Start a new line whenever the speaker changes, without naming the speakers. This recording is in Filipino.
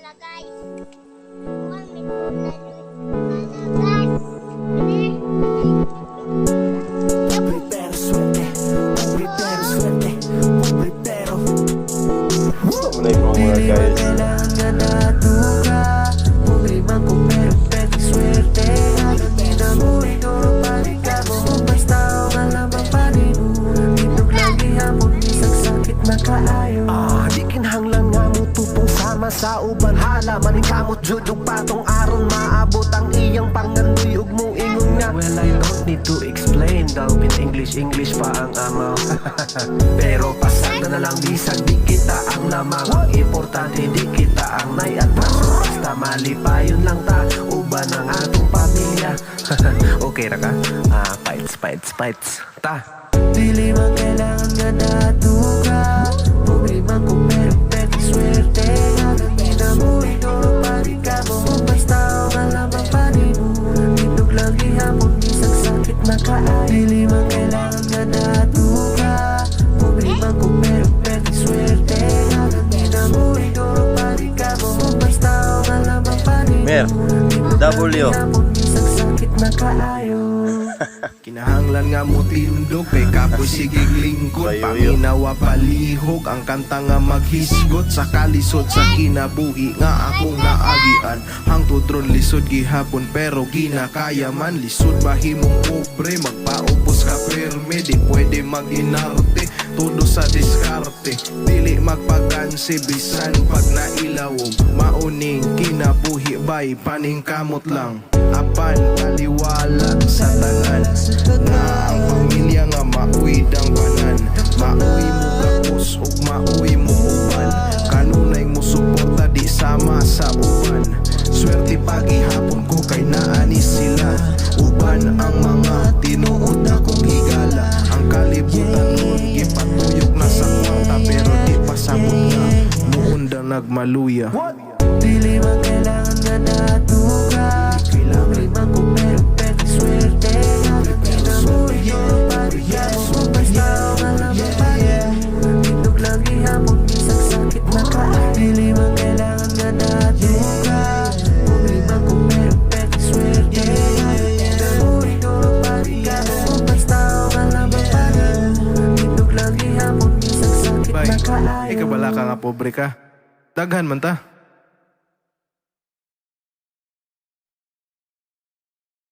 pala guys. Buwan may tulad pala guys.
Pobre pero suerte, pobre pero suerte, pobre pero
Assalamualaikum mga guys.
kailangan nga natuka. Pobre man kung meron pwede swerte. Hindi na mo iduro palika mo. Basta ang alam ang panimo. Inog lang ihapon, isang sakit na kaayo. Di kinahanglan nga mo tupong sama sa uban. Halaman kamot judog patong aron maabot ang iyang pangandoy ug mo ingon nga. Well, I don't need to explain daw in English pa ang amaw. Pero pasada na lang bisag di kita ang lamang. Ang importante di kita ang naiatraso. Basta malipayon lang ta uban ang atong pamilya. Okay ra ka? Fights ta. Dili man kailangan nga natuka. Pobre man kung meron pwede swerte. Hindi na mo iduro palika mo. Basta ang alam ang panimo. Inog lang ihapon, isang sakit na kaayo. Dili man kailangan nga natuka. Pobre man kung meron pwede swerte. Hindi na mo iduro palika mo. Basta ang alam ang panimo.
Mer, W.
Isang sakit na kaayo.
Kinahanglan nga mo tindog kay kapoy sigig lingkod. Paminawa palihog ang kanta nga maghisgot sa kalisod sa kinabuhi nga akong naagian. Hangtod ron lisod gihapon pero ginakaya man. Lisod bahimong pobre magpaupos ka perme. Di pwede mag-inarte todo sa diskarte. Dili magpagansi bisan pag nailawom. Mauning kinabuhi bay paningkamot lang. Apan taliwala sa tanan nga ang pamilya nga mauwid ang banan. Mauwi mo gapos ug mauwi mo uban. Kanunay mo suporta di sama sa uban. Swerte pagihapon ko kay naani sila. Uban ang mga tinuod akong higala. Ang kalibutan nun gipatuyok na sa kwarta pero di pasabot na muunda nagmaluya.
Dili man kailangan nga natuka. Pobre man kung meron pwede swerte. Hindi na mo iduro palika mo. Basta ang alam ang panimo. Inog lang ihapon, isang sakit na kaayo. Dili man kailangan nga natuka. Pobre man kung meron pwede swerte. Hindi na mo iduro palika mo. Basta ang alam ang panimo. Inog lang ihapon, isang sakit
Bay,
na kaayo.
ikabala ka nga pobre ka. Daghan man ta.